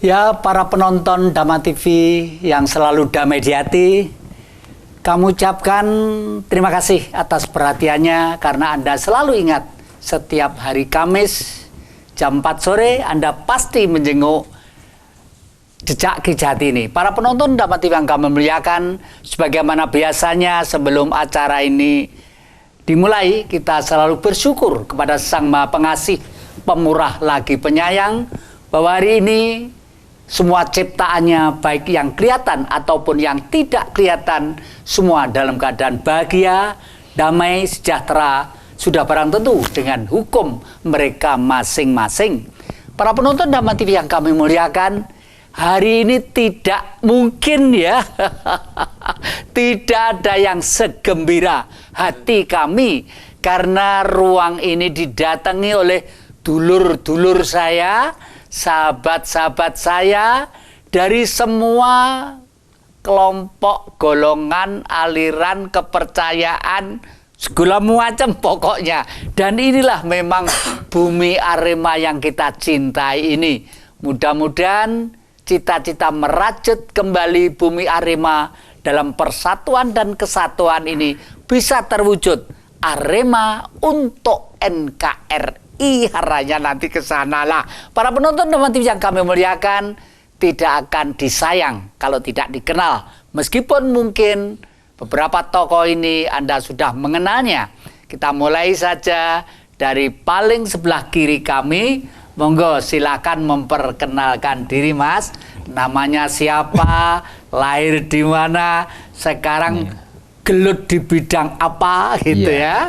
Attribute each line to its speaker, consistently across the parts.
Speaker 1: Ya, para penonton Dhamma TV yang selalu damai di hati, kami ucapkan terima kasih atas perhatiannya karena Anda selalu ingat setiap hari Kamis jam 4 sore Anda pasti menjenguk Jejak Ki Jati ini. Para penonton Dhamma TV yang kami muliakan, sebagaimana biasanya sebelum acara ini dimulai, kita selalu bersyukur kepada Sang Maha Pengasih, Pemurah lagi Penyayang, bahwa hari ini semua ciptaannya, baik yang kelihatan ataupun yang tidak kelihatan, semua dalam keadaan bahagia, damai, sejahtera, sudah barang tentu dengan hukum mereka masing-masing. Para penonton Dhamma TV yang kami muliakan, hari ini tidak mungkin ya, tidak ada yang segembira hati kami, karena ruang ini didatangi oleh dulur-dulur saya, sahabat-sahabat saya dari semua kelompok, golongan, aliran, kepercayaan, segala macam pokoknya. Dan inilah memang bumi Arema yang kita cintai ini. Mudah-mudahan cita-cita merajut kembali bumi Arema dalam persatuan dan kesatuan ini bisa terwujud. Arema untuk NKRI. Haranya nanti ke sana lah. Para penonton Dhamma TV yang kami muliakan, tidak akan disayang kalau tidak dikenal. Meskipun mungkin beberapa tokoh ini Anda sudah mengenalnya. Kita mulai saja dari paling sebelah kiri kami. Monggo silakan memperkenalkan diri, Mas. Namanya siapa, lahir di mana, sekarang gelut di bidang apa gitu ya.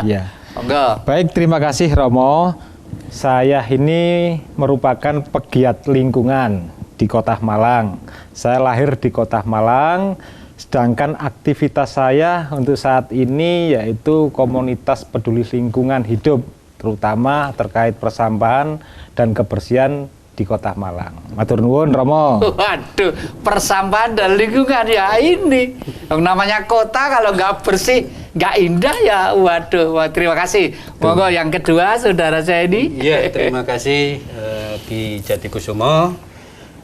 Speaker 2: Iya.
Speaker 1: Monggo.
Speaker 2: Baik, terima kasih Romo. Saya ini merupakan pegiat lingkungan di Kota Malang. Saya lahir di Kota Malang, sedangkan aktivitas saya untuk saat ini yaitu komunitas peduli lingkungan hidup, terutama terkait persampahan dan kebersihan di Kota Malang. Matur nuwun Romo.
Speaker 1: Waduh, persampahan dan lingkungan ya ini. Yang namanya kota kalau nggak bersih, nggak indah ya. Waduh, terima kasih. Monggo yang kedua saudara saya ini.
Speaker 3: Iya, terima kasih Ki Jati Kusumo.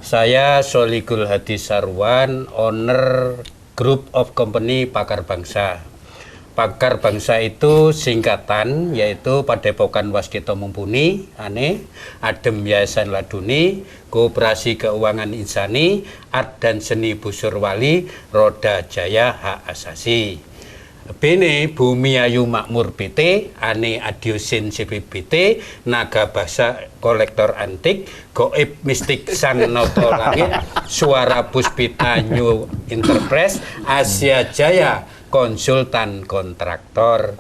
Speaker 3: Saya Soligul Hadi Sarwan, owner Group of Company Pakar Bangsa. Pakar Bangsa itu singkatan, yaitu Padepokan Waskita Mumpuni, Adem Yayasan Laduni, Koperasi Keuangan Insani, Art dan Seni Busur Wali, Roda Jaya Hak Asasi. Bene Bumi Ayu Makmur BT, Adiosin CBBT, Naga Basa Kolektor Antik, Goib Mistik Sang Noto Langit, Suara Puspita New Enterprise, Asia Jaya Konsultan Kontraktor.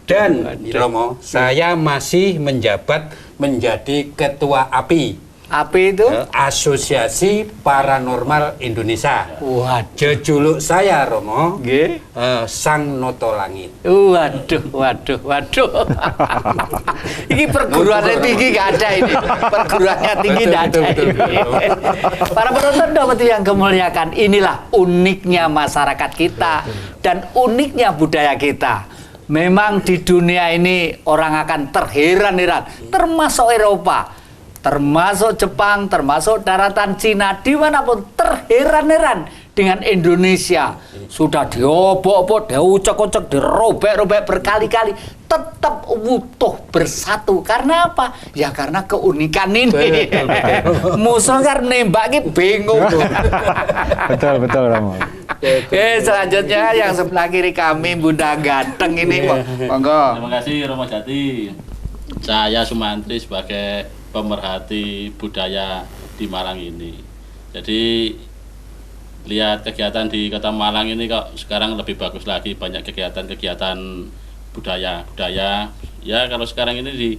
Speaker 3: Dan Romo, saya masih menjabat menjadi Ketua API.
Speaker 1: API itu?
Speaker 3: Asosiasi Paranormal Indonesia.
Speaker 1: Waduh.
Speaker 3: Jejuluk saya Romo, Sang Noto Langit.
Speaker 1: Waduh. Ini perguruannya tinggi nggak ada ini. Perguruannya tinggi nggak ada ini. Para penonton Dhamma TV yang kemuliakan, inilah uniknya masyarakat kita dan uniknya budaya kita. Memang di dunia ini orang akan terheran-heran, termasuk Eropa, termasuk Jepang, termasuk daratan Cina, dimanapun terheran-heran dengan Indonesia. Sudah diobok-obok, diucek-ucek, dirobek-robek berkali-kali, tetap utuh bersatu. Karena apa? Ya karena keunikan ini. Musuh kan nembaknya bingung.
Speaker 2: Betul Romo.
Speaker 1: Selanjutnya yang sebelah kiri kami, Bunda Ganteng ini. Monggo.
Speaker 4: Terima kasih Romo Jati. Saya Sumantri sebagai pemerhati budaya di Malang ini. Jadi lihat kegiatan di Kota Malang ini kok sekarang lebih bagus lagi, banyak kegiatan-kegiatan budaya. Ya kalau sekarang ini di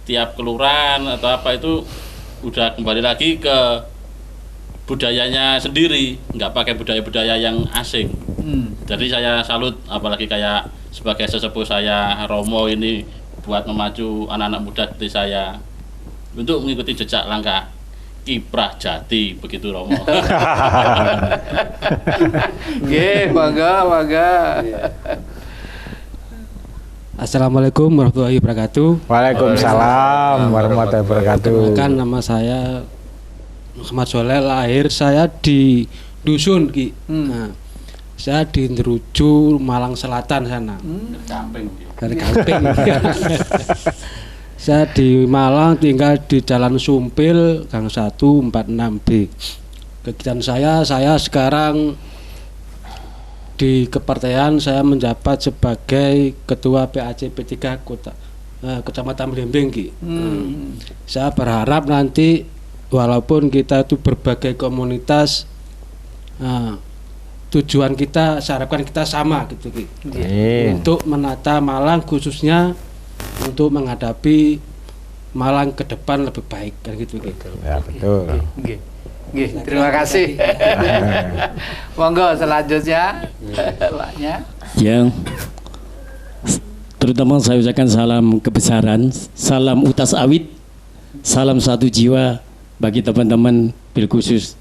Speaker 4: tiap kelurahan atau apa itu udah kembali lagi ke budayanya sendiri, nggak pakai budaya-budaya yang asing. Jadi saya salut, apalagi kayak sebagai sesepuh saya Romo ini buat memacu anak-anak muda seperti saya untuk mengikuti jejak langkah Kiprah Jati, begitu Romo.
Speaker 1: Bangga.
Speaker 5: Assalamualaikum warahmatullahi wabarakatuh.
Speaker 2: Waalaikumsalam warahmatullahi wabarakatuh.
Speaker 5: Perkenalkan, nama saya Muhammad Soleh, lahir saya di dusun Ki. Nah, saya di Nderucu, Malang Selatan sana.
Speaker 4: Camping.
Speaker 5: Dari Gamping. Saya di Malang tinggal di Jalan Sumpil, Gang 1 46B. Kegiatan saya sekarang di kepartaian saya menjabat sebagai Ketua PAC P3 Kecamatan Blimbing Ki. Saya berharap nanti walaupun kita itu berbagai komunitas, tujuan kita, saya harapkan kita sama gitu Ki. Untuk menata Malang, khususnya untuk menghadapi Malang ke depan lebih baik kan gitu Ki.
Speaker 2: Ya, betul.
Speaker 1: Nggih, terima kasih. Monggo selanjutnya Paknya.
Speaker 6: Yang terutama saya ucapkan salam kebesaran, salam utas awit, salam satu jiwa bagi teman-teman bil khusus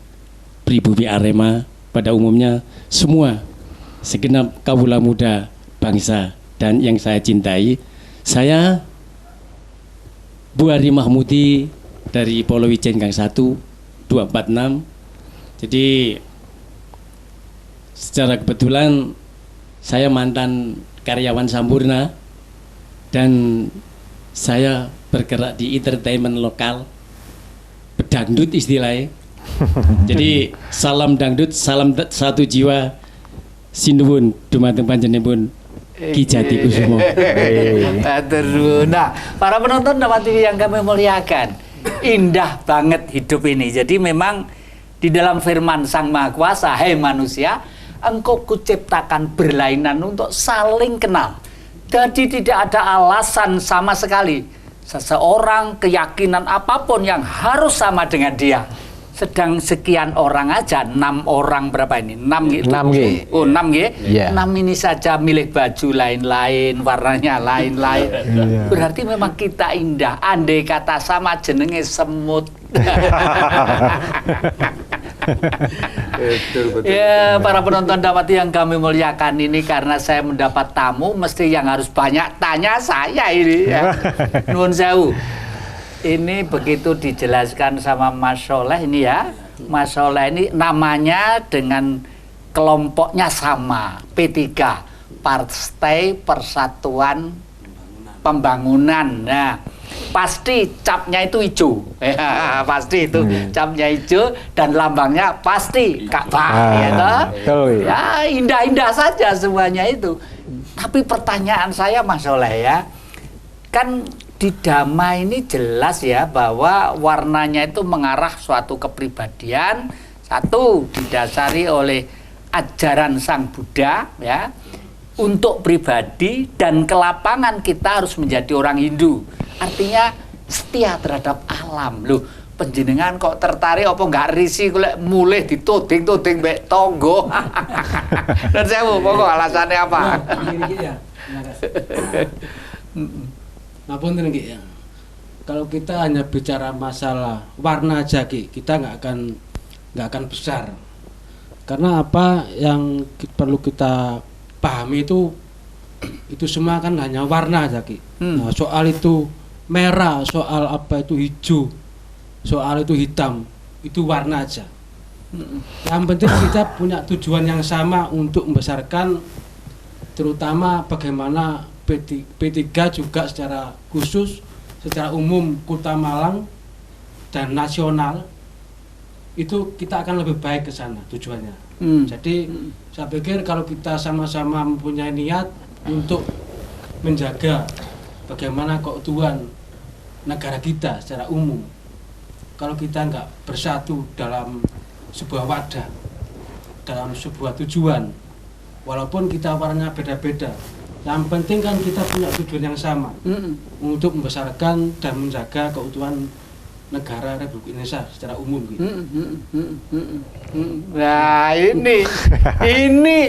Speaker 6: pribumi Arema pada umumnya, semua segenap kawula muda bangsa dan yang saya cintai. Saya Bu Ari Mahmudi dari Polowijen Gang 1 246. Jadi secara kebetulan saya mantan karyawan Sampurna dan saya bergerak di entertainment lokal, pedangdut istilahnya. Jadi salam dangdut, salam satu jiwa, sinuwun dumateng panjenenganipun Ki Jatikusumo.
Speaker 1: Nah, para penonton Dapat TV yang kami muliakan, indah banget hidup ini. Jadi memang di dalam firman Sang Maha Kuasa, hai manusia, engkau kuciptakan berlainan untuk saling kenal. Jadi tidak ada alasan sama sekali seseorang, keyakinan apapun yang harus sama dengan dia. Sedang sekian orang aja, 6 orang berapa ini? 6 gitu.
Speaker 2: 6 G.
Speaker 1: Oh, 6 G.
Speaker 2: Iya.
Speaker 1: 6 ini saja milih baju lain-lain, warnanya lain-lain.
Speaker 2: Iya.
Speaker 1: Berarti memang kita indah. Andai kata sama jenenge semut. Ya, para penonton Dapat yang kami muliakan, ini karena saya mendapat tamu, mesti yang harus banyak tanya saya ini ya. Nuwun sewu. Ini begitu dijelaskan sama Mas Soleh ini ya. Mas Soleh ini namanya dengan kelompoknya sama, P3, Partai Persatuan Pembangunan. Nah, pasti capnya itu hijau. Pasti itu capnya hijau dan lambangnya pasti Ka'bah ya toh?
Speaker 2: Betul.
Speaker 1: Ya, indah-indah saja semuanya itu. Tapi pertanyaan saya Mas Soleh ya, kan di Dhamma ini jelas ya bahwa warnanya itu mengarah suatu kepribadian, satu didasari oleh ajaran Sang Buddha ya, untuk pribadi, dan ke lapangan kita harus menjadi orang Hindu. Artinya setia terhadap alam. Loh, penjenengan kok tertarik apa nggak risih golek mulih dituding-tuding mbek tonggo. Dan saya mau pokok alasannya apa?
Speaker 5: Nah, punten Ki ya. Kalau kita hanya bicara masalah warna aja Ki, kita nggak akan besar. Karena apa yang perlu kita pahami itu semua kan hanya warna aja Ki. Nah, soal itu merah, soal apa itu hijau, soal itu hitam, itu warna aja. Yang penting kita punya tujuan yang sama untuk membesarkan, terutama bagaimana P3 juga secara khusus, secara umum Kota Malang dan nasional itu kita akan lebih baik ke sana tujuannya. Jadi saya pikir kalau kita sama-sama mempunyai niat untuk menjaga bagaimana keutuhan negara kita secara umum, kalau kita nggak bersatu dalam sebuah wadah, dalam sebuah tujuan, walaupun kita warnanya beda-beda, yang penting kan kita punya tujuan yang sama untuk membesarkan dan menjaga keutuhan negara Republik Indonesia secara umum gitu.
Speaker 1: Nah ini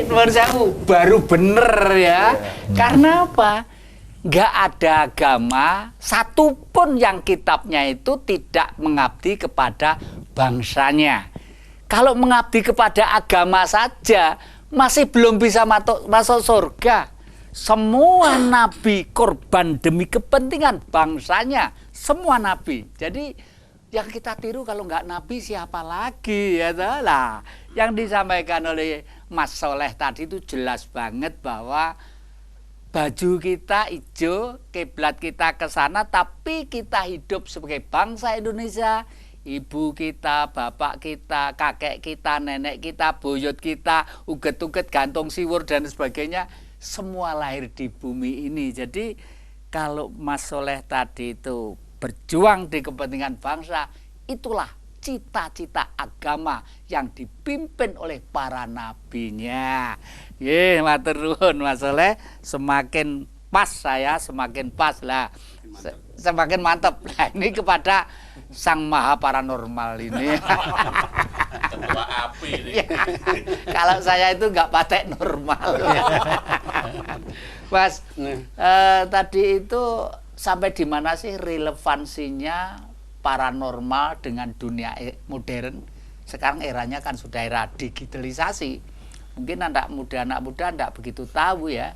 Speaker 1: menurut saya baru bener ya. Karena apa? Nggak ada agama satupun yang kitabnya itu tidak mengabdi kepada bangsanya. Kalau mengabdi kepada agama saja masih belum bisa masuk surga. Semua nabi korban demi kepentingan bangsanya, semua nabi. Jadi yang kita tiru kalau nggak Nabi siapa lagi ya toh? Lah, yang disampaikan oleh Mas Soleh tadi itu jelas banget bahwa baju kita hijau, kiblat kita ke sana, tapi kita hidup sebagai bangsa Indonesia. Ibu kita, bapak kita, kakek kita, nenek kita, buyut kita, uget-uget, gantung siwur dan sebagainya, semua lahir di bumi ini. Jadi kalau Mas Soleh tadi itu berjuang di kepentingan bangsa, itulah cita-cita agama yang dipimpin oleh para nabinya. Ye, matur nuwun Mas Soleh, semakin pas saya, semakin pas lah. Semakin mantap. Nah, ini kepada Sang Maha Paranormal ini.
Speaker 4: Ketua api ini.
Speaker 1: Ya, kalau saya itu nggak patek normal. Mas, tadi itu sampai di mana sih relevansinya paranormal dengan dunia modern? Sekarang eranya kan sudah era digitalisasi. Mungkin anak muda enggak begitu tahu ya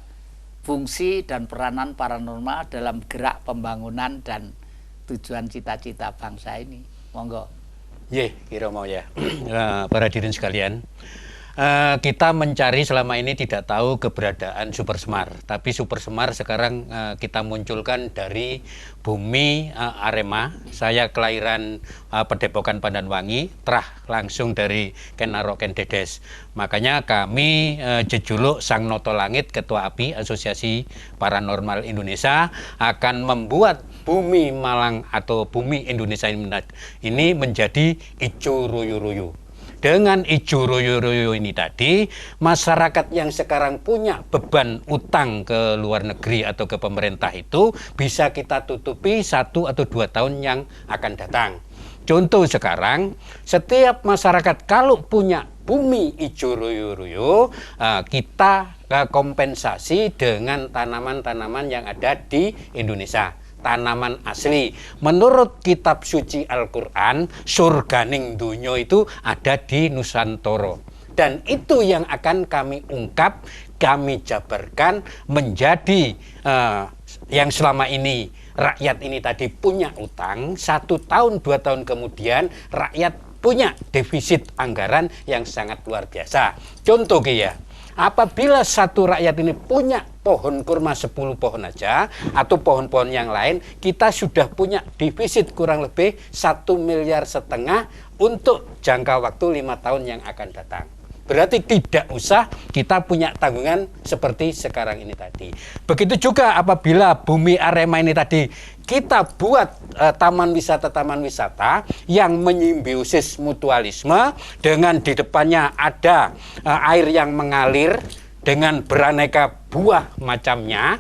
Speaker 1: fungsi dan peranan paranormal dalam gerak pembangunan dan tujuan cita-cita bangsa ini. Monggo.
Speaker 3: Kira mau ya. Para hadirin sekalian, kita mencari selama ini tidak tahu keberadaan Super Semar, tapi Super Semar sekarang kita munculkan dari bumi Arema. Saya kelahiran Padepokan Pandanwangi, terah langsung dari Ken Arok Ken Dedes. Makanya kami jejuluk Sang Noto Langit, Ketua API Asosiasi Paranormal Indonesia, akan membuat bumi Malang atau bumi Indonesia ini menjadi ijo royo-royo. Dengan ijo royo-royo ini tadi, masyarakat yang sekarang punya beban utang ke luar negeri atau ke pemerintah itu bisa kita tutupi 1 atau 2 tahun yang akan datang. Contoh sekarang, setiap masyarakat kalau punya bumi ijo royo-royo, kita kompensasi dengan tanaman-tanaman yang ada di Indonesia. Tanaman asli. Menurut kitab suci Al-Quran, surganing dunyo itu ada di Nusantara. Dan itu yang akan kami ungkap, kami jabarkan menjadi yang selama ini rakyat ini tadi punya utang, 1 tahun 2 tahun kemudian rakyat punya defisit anggaran yang sangat luar biasa. Contoh ya, apabila satu rakyat ini punya pohon kurma 10 pohon aja atau pohon-pohon yang lain, kita sudah punya defisit kurang lebih 1,5 miliar untuk jangka waktu 5 tahun yang akan datang. Berarti tidak usah kita punya tanggungan seperti sekarang ini tadi. Begitu juga apabila bumi Arema ini tadi kita buat taman wisata yang menyimbiosis mutualisme, dengan di depannya ada air yang mengalir dengan beraneka buah macamnya,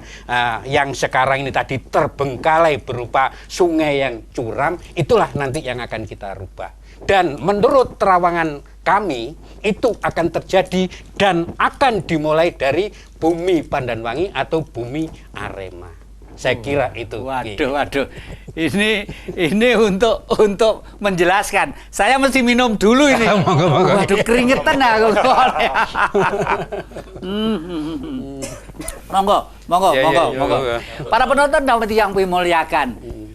Speaker 3: yang sekarang ini tadi terbengkalai berupa sungai yang curam, itulah nanti yang akan kita rubah. Dan menurut terawangan kami itu akan terjadi dan akan dimulai dari bumi Pandanwangi atau bumi Arema. Saya kira itu.
Speaker 1: Waduh. Ini untuk menjelaskan. Saya mesti minum dulu ini. Waduh, keringetan aku. Monggo. Para penonton dan yang dimuliakan,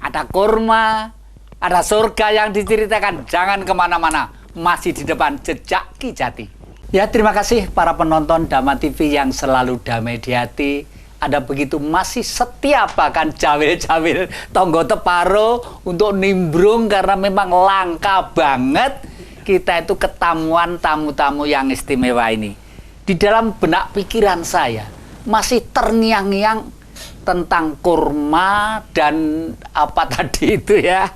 Speaker 1: ada kurma, ada surga yang diceritakan. Jangan kemana-mana, masih di depan Jejak Ki Jati. Ya, terima kasih para penonton Dhamma TV yang selalu damai di hati. Ada begitu masih setia, bahkan jawil-jawil tonggo teparo untuk nimbrung, karena memang langka banget kita itu ketamuan tamu-tamu yang istimewa ini. Di dalam benak pikiran saya masih terngiang-ngiang tentang kurma dan apa tadi itu ya.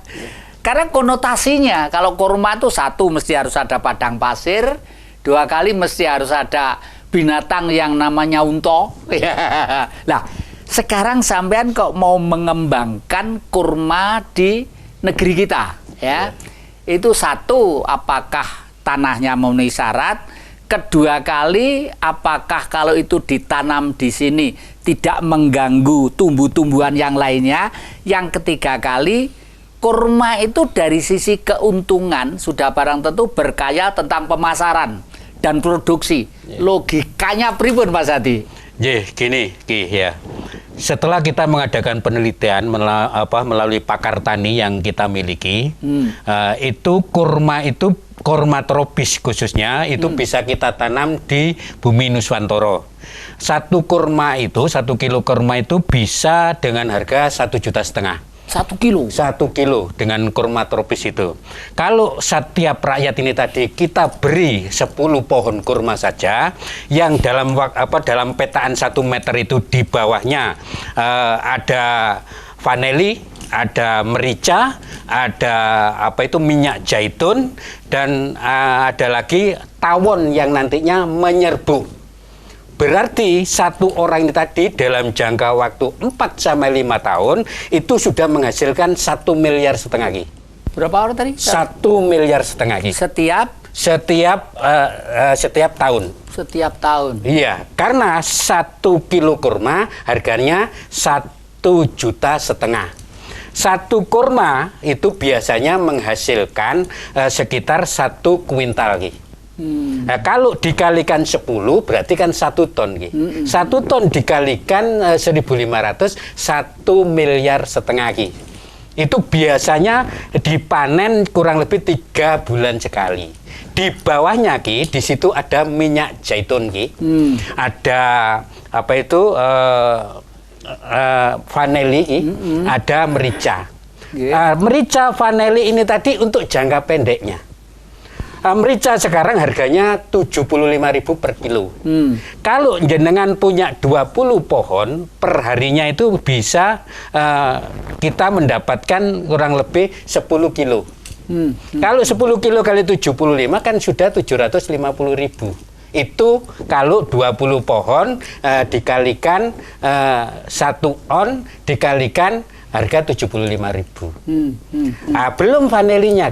Speaker 1: Karena konotasinya, kalau kurma itu 1 mesti harus ada padang pasir, 2 kali mesti harus ada binatang yang namanya unta. Nah, sekarang sampean kok mau mengembangkan kurma di negeri kita, ya? Itu 1, apakah tanahnya memenuhi syarat? 2 kali, apakah kalau itu ditanam di sini tidak mengganggu tumbuh-tumbuhan yang lainnya? Yang 3 kali, kurma itu dari sisi keuntungan sudah barang tentu berkaya tentang pemasaran dan produksi. Logikanya pripun Mas Hadi?
Speaker 3: Gini, Ki ya. Setelah kita mengadakan penelitian melalui pakar tani yang kita miliki, itu kurma tropis khususnya itu bisa kita tanam di bumi Nuswantoro. 1 kilo kurma itu bisa dengan harga 1,5 juta.
Speaker 1: 1 kilo.
Speaker 3: 1 kilo dengan kurma tropis itu. Kalau setiap rakyat ini tadi kita beri 10 pohon kurma saja, yang dalam petaan 1 meter itu di bawahnya ada vanili, ada merica, ada minyak zaitun, dan ada lagi tawon yang nantinya menyerbuk. Berarti 1 orang ini tadi dalam jangka waktu 4-5 tahun itu sudah menghasilkan 1,5 miliar.
Speaker 1: Berapa orang tadi?
Speaker 3: 1,5 miliar. Setiap tahun.
Speaker 1: Setiap tahun.
Speaker 3: Iya, karena 1 kilo kurma harganya 1,5 juta. 1 kurma itu biasanya menghasilkan sekitar 1 kuintal. Nah, kalau dikalikan 10 berarti kan 1 ton. 1 ton dikalikan 1.500, 1,5 miliar. Itu biasanya dipanen kurang lebih 3 bulan sekali. Di bawahnya di situ ada minyak zaitun ada vanili ada merica. Merica vanili ini tadi untuk jangka pendeknya. Merica sekarang harganya 75.000 per kilo. Kalau jenengan punya 20 pohon, per harinya itu bisa kita mendapatkan kurang lebih 10 kilo. Kalau 10 kilo kali 75 kan sudah 750.000. Itu kalau 20 pohon dikalikan 1 on dikalikan harga 75.000. Belum vanilinya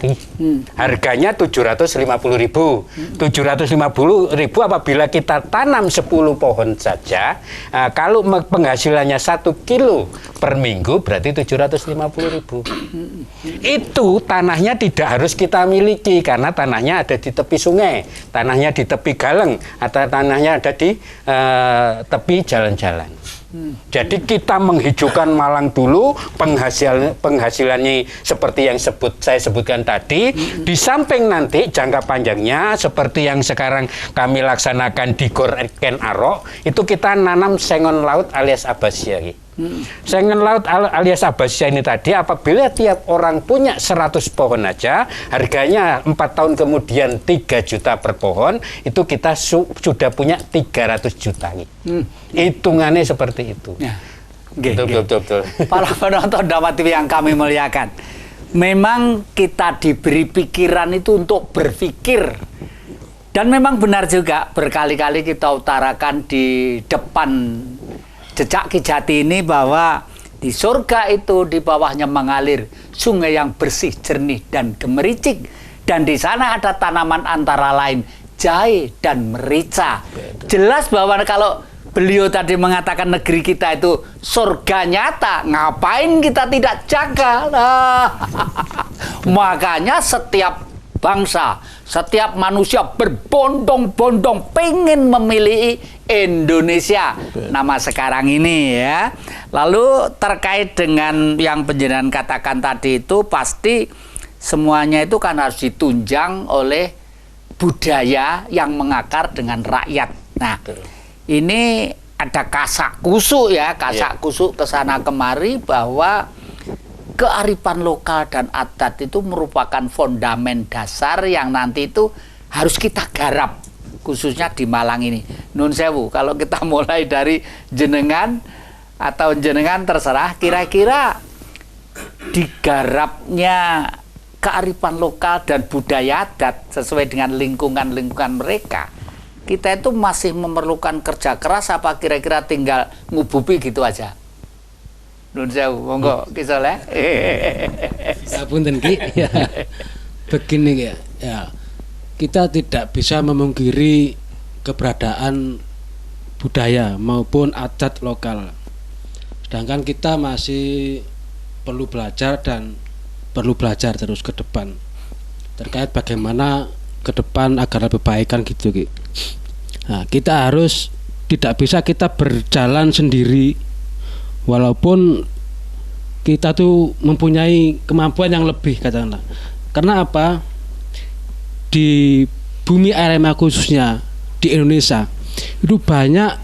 Speaker 3: harganya 750.000. 750.000 apabila kita tanam 10 pohon saja, kalau penghasilannya 1 kilo per minggu berarti 750.000. Itu tanahnya tidak harus kita miliki karena tanahnya ada di tepi sungai, tanahnya di tepi galang, atau tanahnya ada di tepi jalan-jalan. Jadi kita menghijaukan Malang dulu, penghasilannya seperti yang saya sebutkan tadi. Di samping nanti jangka panjangnya seperti yang sekarang kami laksanakan di Gor Ken Arok, itu kita nanam sengon laut alias abasia. Sengon laut alias abasia ini tadi apabila tiap orang punya 100 pohon aja, harganya 4 tahun kemudian 3 juta per pohon, itu kita sudah punya 300 juta. Hitungannya seperti itu.
Speaker 1: Ya.
Speaker 3: Betul.
Speaker 1: Para penonton Dawa TV yang kami muliakan, memang kita diberi pikiran itu untuk berpikir. Dan memang benar juga berkali-kali kita utarakan di depan Jejak Ki Jati ini bahwa di surga itu di bawahnya mengalir sungai yang bersih, jernih, dan gemericik. Dan di sana ada tanaman antara lain jahe dan merica. Jelas bahwa kalau beliau tadi mengatakan negeri kita itu surga nyata, ngapain kita tidak jaga? Makanya setiap bangsa, setiap manusia berbondong-bondong pengen memilih Indonesia nama sekarang ini ya. Lalu terkait dengan yang penjelasan katakan tadi itu pasti semuanya itu kan harus ditunjang oleh budaya yang mengakar dengan rakyat. Nah, ini ada kasak kusuk ya, kasak kusuk kesana kemari bahwa kearifan lokal dan adat itu merupakan fondamen dasar yang nanti itu harus kita garap, khususnya di Malang ini. Nun sewu, kalau kita mulai dari jenengan atau jenengan terserah, kira-kira digarapnya kearifan lokal dan budaya adat sesuai dengan lingkungan-lingkungan mereka, kita itu masih memerlukan kerja keras apa kira-kira tinggal ngububi gitu aja? Nun sewu, monggo kisah ya.
Speaker 5: Punten Ki. Ya. Begini ya. Kita tidak bisa memungkiri keberadaan budaya maupun adat lokal. Sedangkan kita masih perlu belajar dan perlu belajar terus ke depan terkait bagaimana ke depan agar lebih baik kan gitu Ki. Nah, kita harus tidak bisa kita berjalan sendiri walaupun kita tuh mempunyai kemampuan yang lebih katakanlah. Karena apa? Di bumi Arema khususnya di Indonesia itu banyak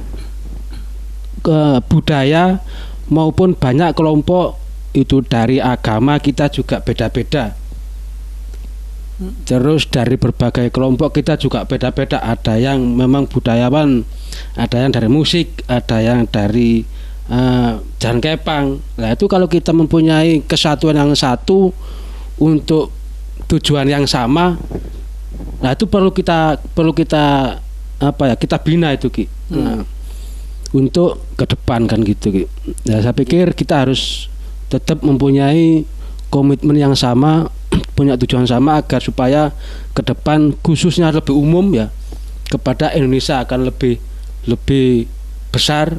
Speaker 5: budaya maupun banyak kelompok itu dari agama kita juga beda-beda. Terus dari berbagai kelompok kita juga beda-beda. Ada yang memang budayawan, ada yang dari musik, ada yang dari jalan kepang. Nah itu kalau kita mempunyai kesatuan yang satu untuk tujuan yang sama, nah itu perlu kita kita bina itu Ki. Nah, untuk ke depan kan gitu Ki. Nah, saya pikir kita harus tetap mempunyai komitmen yang sama, punya tujuan sama agar supaya ke depan khususnya lebih umum ya kepada Indonesia akan lebih besar,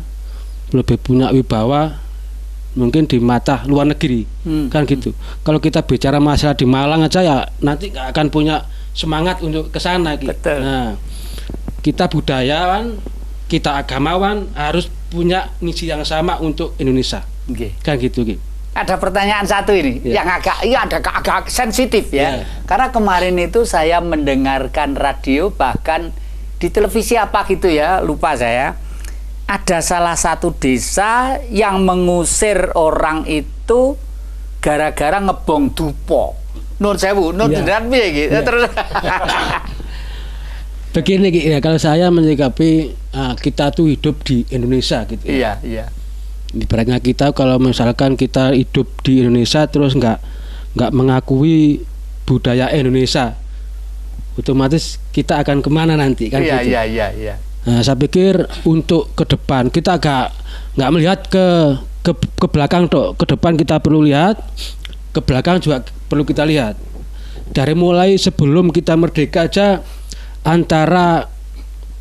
Speaker 5: lebih punya wibawa mungkin di mata luar negeri kan gitu. Kalau kita bicara masalah di Malang aja ya nanti nggak akan punya semangat untuk ke sana gitu. Nah, kita budayawan, kita agamawan harus punya misi yang sama untuk Indonesia. Kan gitu gitu.
Speaker 1: Ada pertanyaan satu ini yang agak sensitif ya. Karena kemarin itu saya mendengarkan radio, bahkan di televisi apa gitu ya, lupa saya. Ada salah satu desa yang mengusir orang itu gara-gara ngebong dupo. Nun sewu, nun beneran piye gitu. Terus
Speaker 5: begini ya, kalau saya menyikapi kita tuh hidup di Indonesia gitu ya.
Speaker 1: Iya.
Speaker 5: Ibaratnya kita kalau misalkan kita hidup di Indonesia terus nggak mengakui budaya Indonesia, otomatis kita akan kemana nanti kan gitu.
Speaker 1: Iya.
Speaker 5: Nah, saya pikir untuk ke depan kita nggak melihat ke belakang dok, ke depan kita perlu lihat, ke belakang juga perlu kita lihat. Dari mulai sebelum kita merdeka aja antara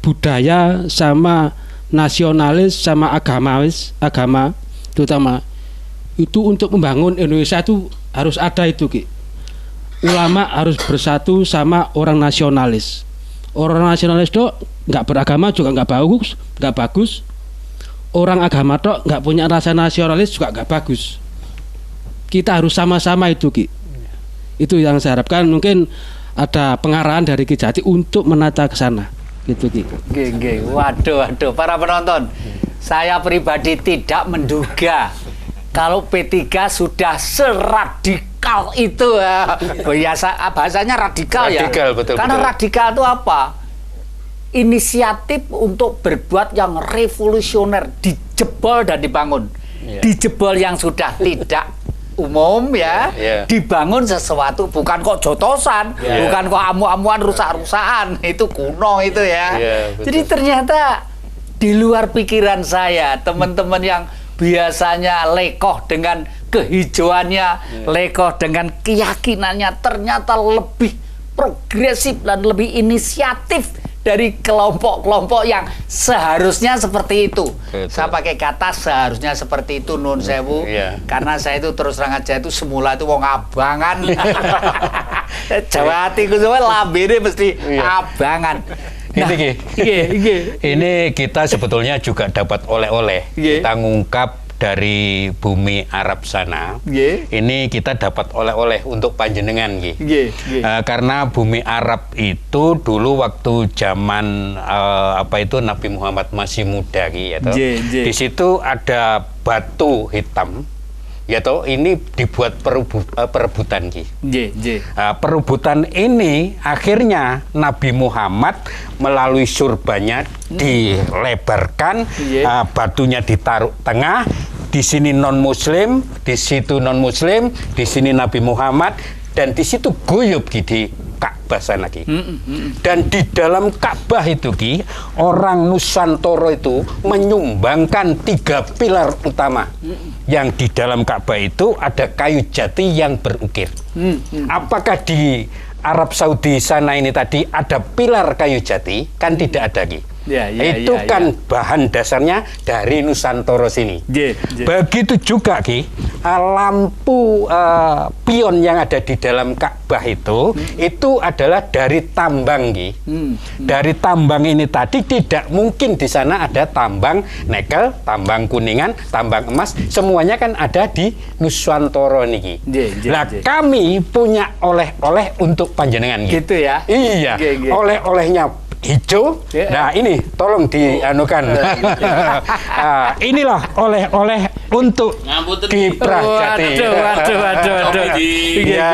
Speaker 5: budaya sama nasionalis sama agama terutama itu untuk membangun Indonesia itu harus ada itu Ki. Ulama harus bersatu sama orang nasionalis. Orang nasionalis dok nggak beragama juga nggak bagus. Orang agama dok nggak punya rasa nasionalis juga nggak bagus. Kita harus sama-sama itu Ki. Itu yang saya harapkan, mungkin ada pengarahan dari Ki Jati untuk menata ke sana. Gitu Ki.
Speaker 1: Waduh, para penonton, saya pribadi tidak menduga kalau P3 sudah seradikal itu ya. Bahasanya radikal ya.
Speaker 3: Betul.
Speaker 1: Karena radikal itu apa? Inisiatif untuk berbuat yang revolusioner, dijebol dan dibangun. Dijebol yang sudah tidak umum ya, dibangun sesuatu, bukan kok jotosan, bukan kok amu-amuan rusak-rusakan, itu kuno itu ya. Jadi ternyata di luar pikiran saya, teman-teman yang biasanya lekoh dengan kehijauannya, lekoh dengan keyakinannya, ternyata lebih progresif dan lebih inisiatif dari kelompok-kelompok yang seharusnya seperti itu.
Speaker 3: Betul.
Speaker 1: Saya pakai kata seharusnya seperti itu, nun sewu, karena saya itu terus terang aja itu semula itu wong abangan. Jawa Timur semua lambene mesti abangan. Nah,
Speaker 3: ini kita sebetulnya juga dapat oleh-oleh. Kita ngungkap dari bumi Arab sana. Ini kita dapat oleh-oleh untuk panjenengan karena bumi Arab itu dulu waktu zaman Nabi Muhammad masih muda di situ ada batu hitam ini dibuat perebutan perebutan ini akhirnya Nabi Muhammad melalui surbannya dilebarkan, batunya ditaruh tengah, di sini non muslim, di situ non muslim, di sini Nabi Muhammad, dan di situ guyub di Ka'bah sana Dan di dalam Ka'bah itu orang Nusantara itu menyumbangkan 3 pilar utama. Yang di dalam Ka'bah itu ada kayu jati yang berukir. Apakah di Arab Saudi sana ini tadi ada pilar kayu jati? Kan tidak ada
Speaker 1: Ya, ya,
Speaker 3: itu
Speaker 1: ya,
Speaker 3: kan
Speaker 1: ya.
Speaker 3: bahan dasarnya dari Nusantara sini.
Speaker 1: Ya, ya.
Speaker 3: Begitu juga Ki, lampu pion yang ada di dalam Ka'bah itu adalah dari tambang Ki. Dari tambang ini tadi tidak mungkin di sana ada tambang nikel, tambang kuningan, tambang emas, semuanya kan ada di Nusantara niki. Lah kami punya oleh-oleh untuk panjenengan Ki.
Speaker 1: Gitu ya.
Speaker 3: Iya, oleh-olehnya hijau. Nah ini tolong dianukan. Inilah oleh-oleh untuk
Speaker 4: Ngapunten.
Speaker 3: Kiprah Jati.
Speaker 1: Waduh.
Speaker 3: Ya,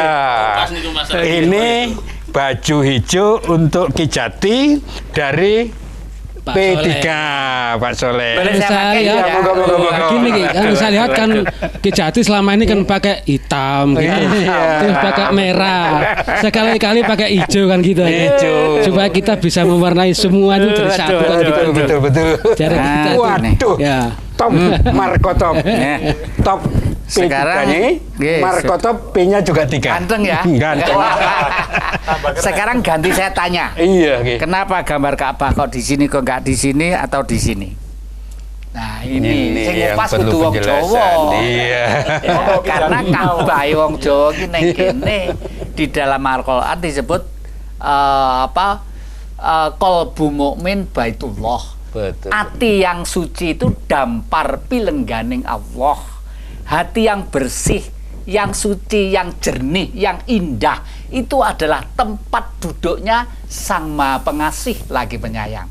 Speaker 3: ini baju hijau untuk Ki Jati dari
Speaker 5: Pak
Speaker 3: P3
Speaker 5: Soleh.
Speaker 3: Pak Soleh.
Speaker 1: Boleh saya
Speaker 5: Saya
Speaker 1: pakai
Speaker 5: lihat,
Speaker 1: ya?
Speaker 3: Moga-moga.
Speaker 5: gini Ki, kan saya lihat kan Ki Jati selama ini kan pakai hitam gitu, terus pakai merah, sekali-kali pakai hijau kan gitu,
Speaker 3: Hijau.
Speaker 5: supaya kita bisa mewarnai semua itu jadi satu kan gitu.
Speaker 3: Betul.
Speaker 5: Cara kita tuh,
Speaker 3: Waduh.
Speaker 5: ya.
Speaker 3: Top Marco Top. Top
Speaker 1: Sekarang, yes.
Speaker 3: Marco Top P-nya juga 3.
Speaker 1: Ganteng ya?
Speaker 3: Ganteng.
Speaker 1: Sekarang ganti saya tanya.
Speaker 3: Iya, Ki.
Speaker 1: Kenapa gambar Ka'bah kok di sini kok nggak di sini atau di sini? Nah ini sing
Speaker 3: yang
Speaker 1: pas
Speaker 3: perlu
Speaker 1: kudu wong
Speaker 3: penjelasan.
Speaker 1: Jawa.
Speaker 3: Iya.
Speaker 1: Karena Ka'bah wong Jawa ki ning kene di dalam Al-Qur'an disebut qalbu mukmin baitullah.
Speaker 3: Betul.
Speaker 1: Hati yang suci itu dampar pilengganing Allah. Hati yang bersih, yang suci, yang jernih, yang indah itu adalah tempat duduknya Sang Maha Pengasih lagi penyayang.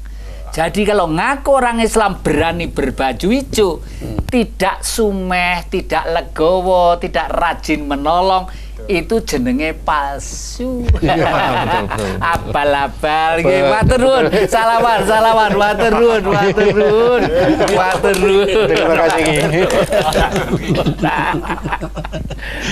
Speaker 1: Jadi kalau ngaku orang Islam berani berbaju hijau, tidak sumeh, tidak legowo, tidak rajin menolong, itu jenenge palsu. Abal-abal nggih, matur nuwun. Salaman, matur nuwun.
Speaker 3: Terima kasih Ki.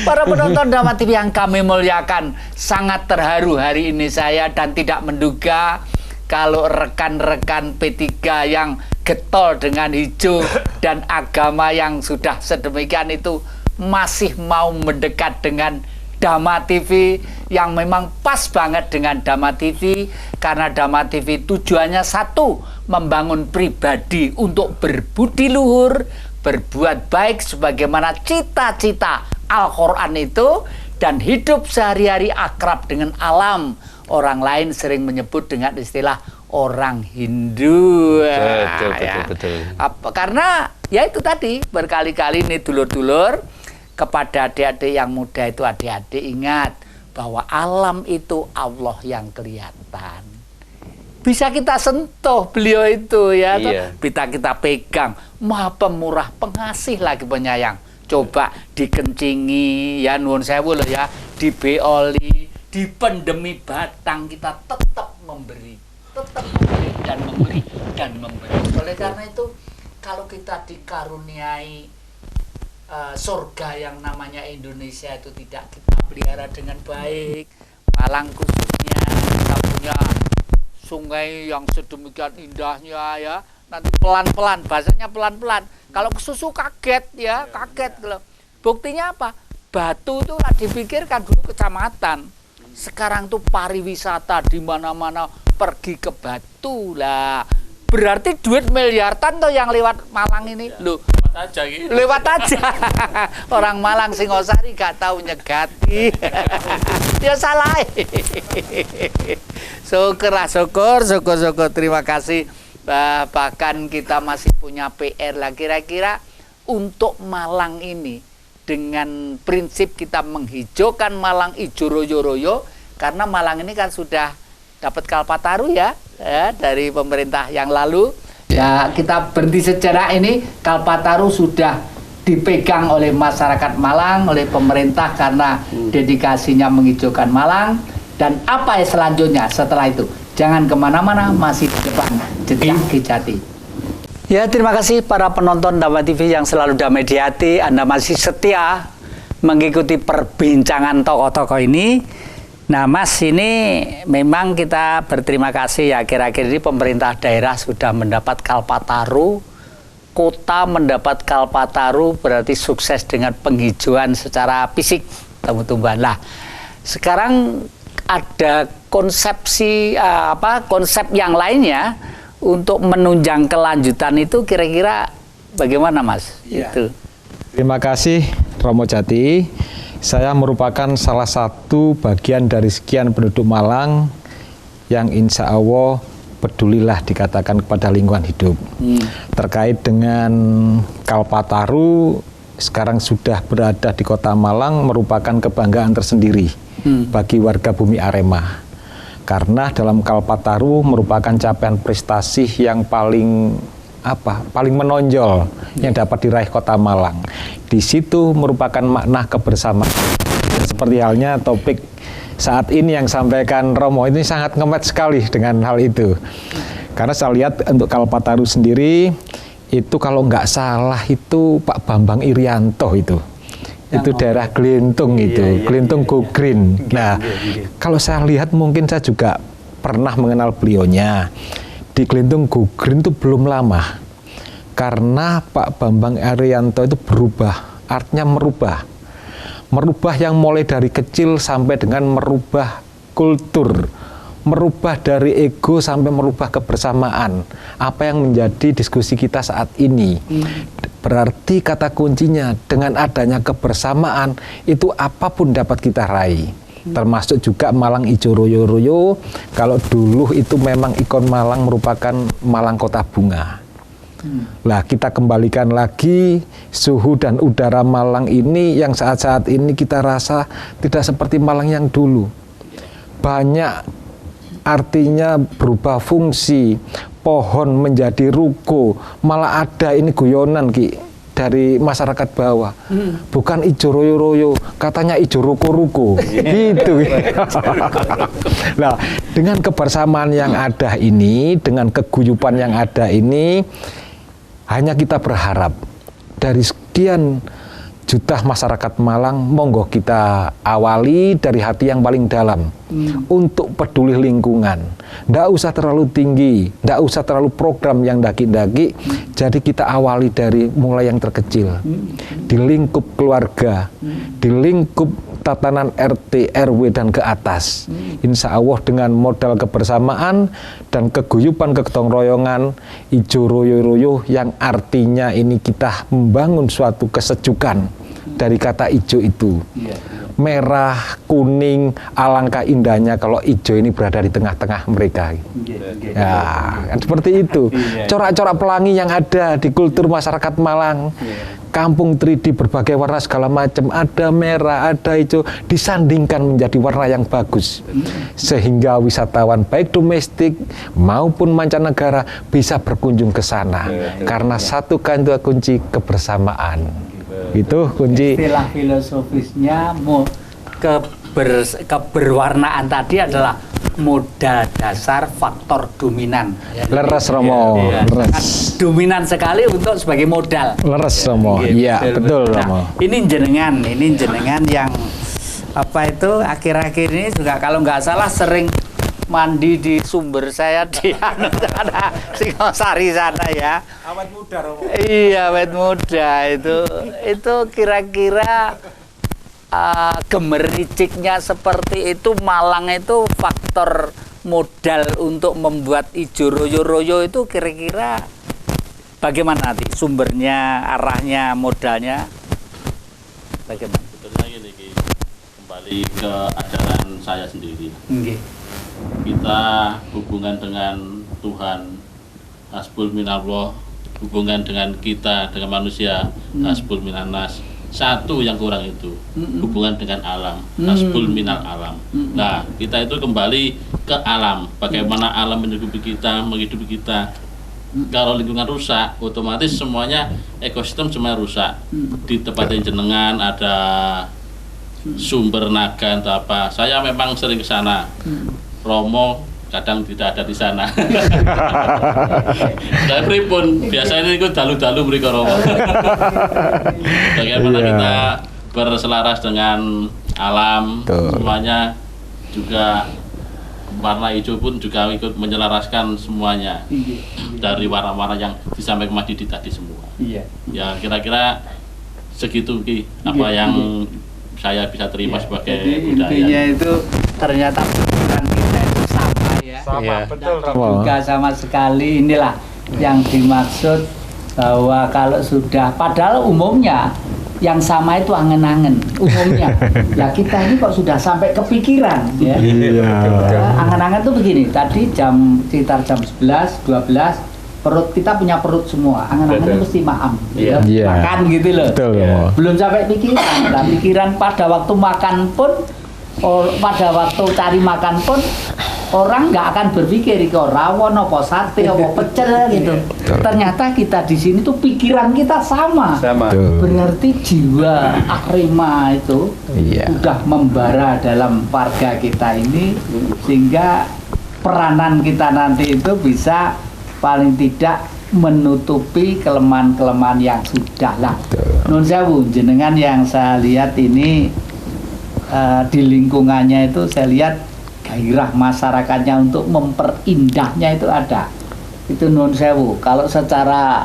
Speaker 1: Para penonton Dhamma TV yang kami muliakan, sangat terharu hari ini saya dan tidak menduga kalau rekan-rekan P3 yang getol dengan hijau dan agama yang sudah sedemikian itu masih mau mendekat dengan Dhamma TV yang memang pas banget dengan Dhamma TV, karena Dhamma TV tujuannya satu, membangun pribadi untuk berbudi luhur, berbuat baik sebagaimana cita-cita Al-Quran itu, dan hidup sehari-hari akrab dengan alam. Orang lain sering menyebut dengan istilah orang Hindu.
Speaker 3: Betul.
Speaker 1: Karena ya itu tadi, berkali-kali nih dulur-dulur, kepada adik-adik yang muda itu, adik-adik ingat bahwa alam itu Allah yang kelihatan. Bisa kita sentuh beliau itu ya,
Speaker 3: iya.
Speaker 1: Bisa kita pegang. Maha pemurah, pengasih lagi penyayang. Coba dikencingi ya, nuwun sewu loh ya, dibeoli, dipendemi batang, kita tetap memberi dan memberi. Oleh karena itu kalau kita dikaruniai surga yang namanya Indonesia itu tidak kita pelihara dengan baik, Malang khususnya kita punya sungai yang sedemikian indahnya ya, nanti pelan-pelan, bahasanya pelan-pelan, kalau kesusu kaget ya, kaget loh. Buktinya apa? Batu itu dipikirkan dulu kecamatan, sekarang tuh pariwisata di mana-mana pergi ke Batu lah. Berarti duit miliaran tuh yang lewat Malang ini loh. Lewat aja. Orang Malang Singosari gak tahu nyegati. Dia salah. Syukur. Terima kasih. Bahkan kita masih punya PR lah, kira-kira untuk Malang ini, dengan prinsip kita menghijaukan Malang ijo royo-royo, karena Malang ini kan sudah dapat Kalpataru ya, dari pemerintah yang lalu. Ya, kita berhenti sejarah ini, Kalpataru sudah dipegang oleh masyarakat Malang, oleh pemerintah karena dedikasinya menghijaukan Malang. Dan apa yang selanjutnya setelah itu? Jangan kemana-mana, masih di depan jejak Ki Jati. Ya, terima kasih para penonton Dhamma TV yang selalu damai di hati. Anda masih setia mengikuti perbincangan tokoh-tokoh ini. Nah Mas, ini memang kita berterima kasih ya, akhir-akhir ini pemerintah daerah sudah mendapat Kalpataru, kota mendapat Kalpataru berarti sukses dengan penghijauan secara fisik tumbuh-tumbuhan. Lah, sekarang ada konsep yang lainnya untuk menunjang kelanjutan itu kira-kira bagaimana Mas? Itu.
Speaker 2: Terima kasih Romo Jati. Saya merupakan salah satu bagian dari sekian penduduk Malang yang insya Allah pedulilah dikatakan kepada lingkungan hidup. Terkait dengan Kalpataru, sekarang sudah berada di Kota Malang merupakan kebanggaan tersendiri bagi warga bumi Arema. Karena dalam Kalpataru merupakan capaian prestasi yang paling menonjol yang dapat diraih Kota Malang. Di situ merupakan makna kebersamaan. Seperti halnya topik saat ini yang sampaikan Romo ini sangat ngemet sekali dengan hal itu. Karena saya lihat untuk Kalpataru sendiri itu kalau nggak salah itu Pak Bambang Irianto itu daerah Glintung Glintung Go Green. Nah, kalau saya lihat mungkin saya juga pernah mengenal beliaunya. Di Glintung Go Green itu belum lama. Karena Pak Bambang Irianto itu berubah, artinya merubah. Merubah yang mulai dari kecil sampai dengan merubah kultur. Merubah dari ego sampai merubah kebersamaan. Apa yang menjadi diskusi kita saat ini. Berarti kata kuncinya dengan adanya kebersamaan itu apapun dapat kita raih. Termasuk juga Malang Ijo Royo-Royo. Kalau dulu itu memang ikon Malang merupakan Malang Kota Bunga. Nah, kita kembalikan lagi suhu dan udara Malang ini yang saat-saat ini kita rasa tidak seperti Malang yang dulu. Banyak artinya berubah fungsi, pohon menjadi ruko, malah ada ini guyonan dari masyarakat bawah. Bukan ijo royo-royo, katanya ijo ruko-ruko. Gitu. Nah, dengan kebersamaan yang ada ini, dengan keguyupan yang ada ini, hanya kita berharap dari sekian juta masyarakat Malang, monggo kita awali dari hati yang paling dalam untuk peduli lingkungan. Nggak usah terlalu tinggi, nggak usah terlalu program yang daki-daki. Jadi kita awali dari mulai yang terkecil, di lingkup keluarga, di lingkup tatanan RT, RW dan ke atas. Insya Allah dengan modal kebersamaan dan keguyupan kegotong royongan, ijo royo-royo yang artinya ini kita membangun suatu kesejukan dari kata ijo itu. Merah, kuning, alangkah indahnya kalau ijo ini berada di tengah-tengah mereka. Ya, kan seperti itu. Corak-corak pelangi yang ada di kultur masyarakat Malang. Kampung 3D berbagai warna segala macam, ada merah, ada hijau, disandingkan menjadi warna yang bagus. Sehingga wisatawan baik domestik maupun mancanegara bisa berkunjung ke sana. Karena satu kata kunci kebersamaan. Itu kunci.
Speaker 1: Istilah filosofisnya keberwarnaan tadi adalah modal dasar faktor dominan.
Speaker 2: Leres Romo, leres.
Speaker 1: Dominan sekali untuk sebagai modal.
Speaker 2: Leres Romo, iya betul Romo.
Speaker 1: Nah, ini jenengan yang akhir-akhir ini juga kalau nggak salah sering mandi di sumber saya di Singosari sana ya.
Speaker 2: Awet muda Romo.
Speaker 1: Iya, awet muda itu kira-kira gemericiknya seperti itu. Malang itu faktor modal untuk membuat ijo royo-royo itu kira-kira bagaimana nanti sumbernya, arahnya, modalnya bagaimana?
Speaker 4: Sebetulnya gini, kembali ke ajaran saya sendiri. Kita hubungan dengan Tuhan, hasbul minallah, hubungan dengan kita, dengan manusia, hasbul minannas. Satu yang kurang itu hubungan dengan alam, hasbul minal alam. Nah, kita itu kembali ke alam, bagaimana alam menghidupi kita. Kalau lingkungan rusak, otomatis semuanya ekosistem semuanya rusak. Di tempat yang jenengan ada sumber naga atau apa, saya memang sering ke sana. Romo kadang tidak ada di sana. Dan pripun biasanya ikut dalu-dalu mriko Romo. Bagaimana kita berselaras dengan alam, semuanya juga warna hijau pun juga ikut menyelaraskan semuanya dari warna-warna yang disampaikan Mas Didi tadi semua. Ya kira-kira segitu apa yang saya bisa terima sebagai budaya.
Speaker 1: Intinya itu ternyata bukan kita itu sama ya. ya.
Speaker 2: Sama,
Speaker 3: Iya.
Speaker 2: betul
Speaker 1: Nggak
Speaker 2: Romo.
Speaker 1: diduga sama sekali. Inilah yang dimaksud bahwa kalau sudah, padahal umumnya yang sama itu angen-angen umumnya. Ya kita ini kok sudah sampai kepikiran ya. Angen-angen tuh begini. Tadi sekitar jam 11, 12 perut kita punya perut semua. Angen-angennya mesti maam.
Speaker 3: Iya.
Speaker 1: Ya, makan gitu loh.
Speaker 2: Betul Romo.
Speaker 1: Belum sampai pikiran. Nah, pikiran pada waktu makan pun pada waktu cari makan pun orang nggak akan berpikir kok rawon apa sate apa pecel gitu. Ternyata kita di sini tuh pikiran kita sama.
Speaker 3: Sama.
Speaker 1: Berarti jiwa Arema itu
Speaker 2: Iya.
Speaker 1: udah membara dalam warga kita ini, sehingga peranan kita nanti itu bisa paling tidak menutupi kelemahan-kelemahan yang sudah lah. Nun sewu, jenengan yang saya lihat ini di lingkungannya itu saya lihat gairah masyarakatnya untuk memperindahnya itu ada. Itu nun sewu. Kalau secara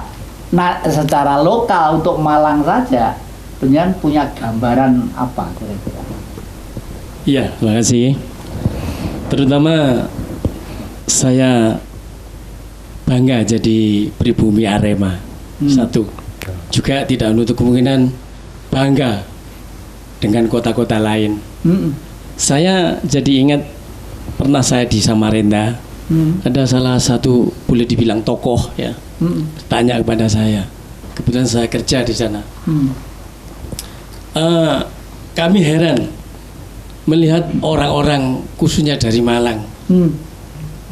Speaker 1: lokal untuk Malang saja, penyan punya gambaran apa kira-kira?
Speaker 6: Iya, terima kasih. Terutama saya bangga jadi pribumi Arema. Satu, juga tidak menutup kemungkinan bangga dengan kota-kota lain. Saya jadi ingat pernah saya di Samarinda, ada salah satu boleh dibilang tokoh ya, tanya kepada saya. Kebetulan saya kerja di sana. Kami heran melihat orang-orang khususnya dari Malang.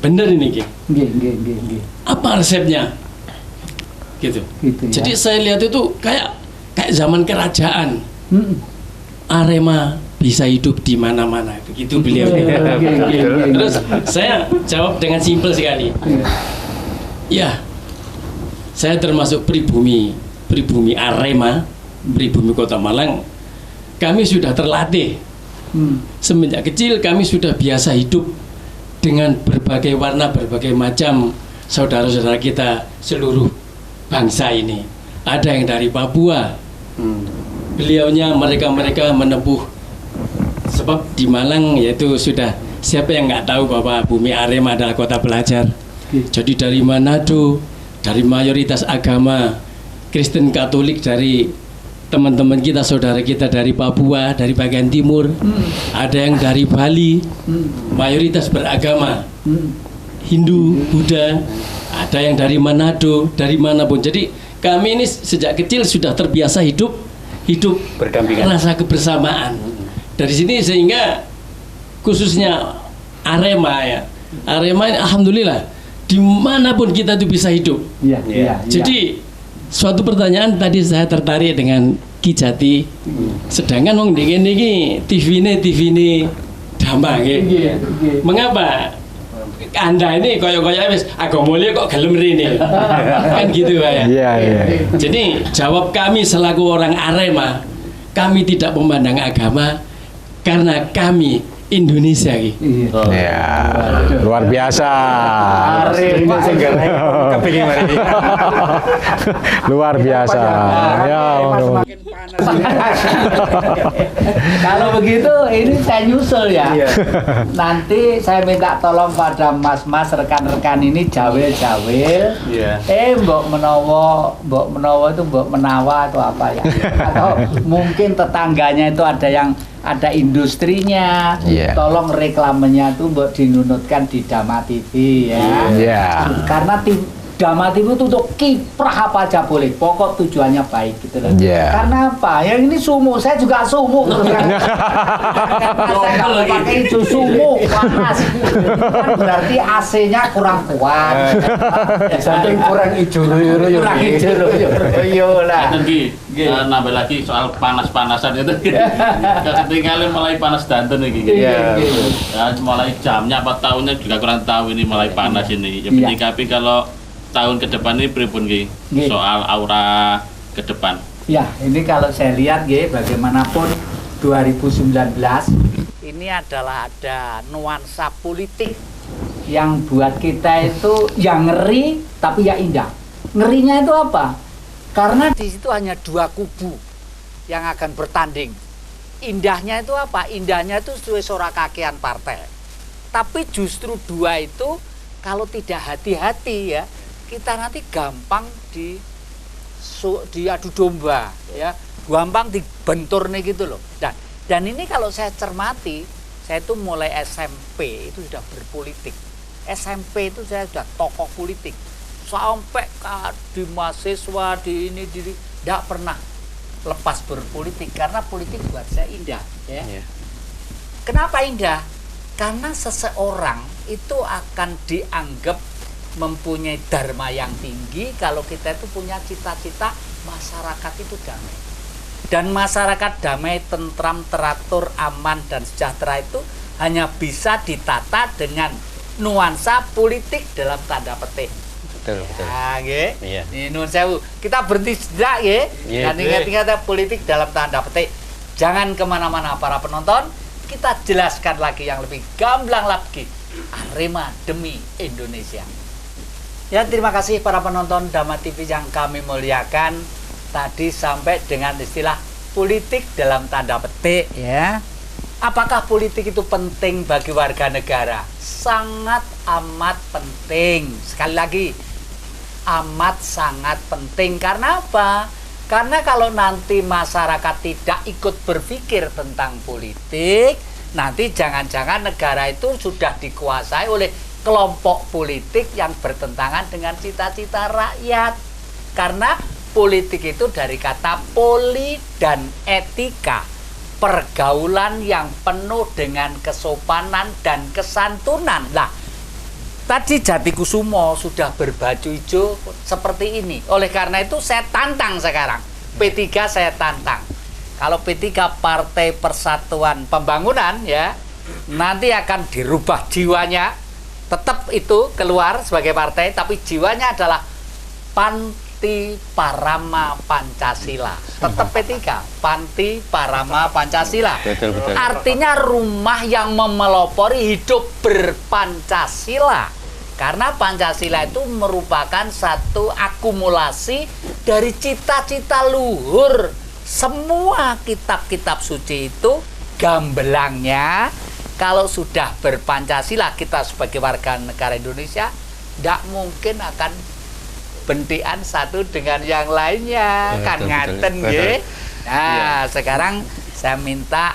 Speaker 6: Bener ini, Ki.
Speaker 1: Nggih.
Speaker 6: Apa resepnya? Gitu.
Speaker 1: Gitu ya.
Speaker 6: Jadi saya lihat itu kayak zaman kerajaan. Arema bisa hidup di mana-mana. Begitu beliau. Terus saya jawab dengan simpel sekali. Ya, saya termasuk pribumi Arema, pribumi Kota Malang. Kami sudah terlatih. Semenjak kecil kami sudah biasa hidup dengan berbagai warna, berbagai macam saudara-saudara kita seluruh bangsa ini. Ada yang dari Papua. Beliaunya mereka menempuh, sebab di Malang yaitu sudah siapa yang nggak tahu bahwa bumi Arema adalah kota pelajar. Jadi dari Manado, dari mayoritas agama Kristen Katolik, dari teman-teman kita, saudara kita dari Papua, dari bagian timur, ada yang dari Bali, mayoritas beragama Hindu, Buddha, ada yang dari Manado, dari manapun. Jadi kami ini sejak kecil sudah terbiasa hidup
Speaker 3: Berdampingan.
Speaker 6: rasa kebersamaan. Dari sini sehingga khususnya Arema ya, Arema ini alhamdulillah dimanapun kita tuh bisa hidup.
Speaker 1: Iya.
Speaker 6: Jadi suatu pertanyaan tadi saya tertarik dengan Ki Jati. Sedangkan wong dingin ini TV ini damai.
Speaker 1: Nggih.
Speaker 6: Mengapa Anda ini koyo-koyo wis agama liya kok gelem rene? Kan gitu Pak ya.
Speaker 2: Iya.
Speaker 6: Jadi jawab kami selaku orang Arema, kami tidak memandang agama karena kami Indonesia Ki.
Speaker 2: Iya. Luar biasa.
Speaker 1: Arema
Speaker 3: Kepingin mari.
Speaker 2: Luar biasa. Ya, Romo.
Speaker 1: Kalau begitu ini saya nyusul ya. Nanti saya minta tolong pada mas-mas rekan-rekan ini jawil-jawil.
Speaker 3: Iya.
Speaker 1: Mbok menawa itu mbok menawa atau apa ya? Atau mungkin tetangganya itu ada industrinya.
Speaker 2: Iya.
Speaker 1: Tolong reklamenya tuh mbok dinunutkan di Dama TV ya.
Speaker 2: Iya.
Speaker 1: Karena Dama TV itu untuk kiprah apa aja boleh, pokok tujuannya baik gitu loh.
Speaker 2: Iya.
Speaker 1: Karena apa? Yang ini sumuk, saya juga sumuk. Saya nggak pakai itu sumuk panas. Kan berarti AC-nya kurang kuat.
Speaker 3: Saking kurang ijo
Speaker 1: Kurang hijau lah.
Speaker 4: Nanti nambah lagi soal panas-panasan itu. Ketinggalan mulai panas danten iki.
Speaker 3: Iya.
Speaker 4: Ya, mulai jamnya apa tahunnya juga kurang tahu ini mulai panas ini. Ya
Speaker 1: Iya.
Speaker 4: menyikapi kalau tahun ke depan ini pripun Ki?
Speaker 1: Iya.
Speaker 4: Soal aura ke depan.
Speaker 1: Ya, ini kalau saya lihat bagaimanapun 2019 ini adalah ada nuansa politik yang buat kita itu yang ngeri tapi ya indah. Ngerinya itu apa? Karena di situ hanya dua kubu yang akan bertanding. Indahnya itu apa? Indahnya itu sesuai suara kakean partai. Tapi justru dua itu kalau tidak hati-hati ya, kita nanti gampang diadu domba ya, gampang dibentur nih gitu loh. Dan ini kalau saya cermati, saya itu mulai SMP itu sudah berpolitik. SMP itu saya sudah tokoh politik. Sampai di mahasiswa di tidak pernah lepas berpolitik karena politik buat saya indah ya. Kenapa indah? Karena seseorang itu akan dianggap mempunyai dharma yang tinggi kalau kita itu punya cita-cita masyarakat itu damai. Dan masyarakat damai, tentram, teratur, aman, dan sejahtera itu hanya bisa ditata dengan nuansa politik dalam tanda petik.
Speaker 3: Betul.
Speaker 1: Nah, nggih.
Speaker 3: Iya.
Speaker 1: Ini nuwun sewu. Kita berhenti sejenak nggih.
Speaker 3: Iya,
Speaker 1: Dan ingat-ingat politik dalam tanda petik. Jangan kemana-mana para penonton. Kita jelaskan lagi yang lebih gamblang lagi. Arema demi Indonesia. Ya, terima kasih para penonton Dhamma TV yang kami muliakan. Tadi sampai dengan istilah politik dalam tanda petik ya. Apakah politik itu penting bagi warga negara? Sangat amat penting. Sekali lagi, amat sangat penting. Karena apa? Karena kalau nanti masyarakat tidak ikut berpikir tentang politik, nanti jangan-jangan negara itu sudah dikuasai oleh kelompok politik yang bertentangan dengan cita-cita rakyat. Karena politik itu dari kata poli dan etika, pergaulan yang penuh dengan kesopanan dan kesantunan. Nah, tadi Jatikusumo sudah berbaju hijau seperti ini. Oleh karena itu saya tantang sekarang. P3 saya tantang. Kalau P3 Partai Persatuan Pembangunan ya, nanti akan dirubah jiwanya. Tetap itu keluar sebagai partai, tapi jiwanya adalah Panti Parama Pancasila. Tetap P3, Panti Parama Pancasila.
Speaker 3: Betul.
Speaker 1: Artinya rumah yang memelopori hidup berpancasila. Karena Pancasila itu merupakan satu akumulasi dari cita-cita luhur. Semua kitab-kitab suci itu gambelangnya kalau sudah berpancasila, kita sebagai warga negara Indonesia tidak mungkin akan bentian satu dengan yang lainnya. Kan ngaten nggih. Nah, sekarang saya minta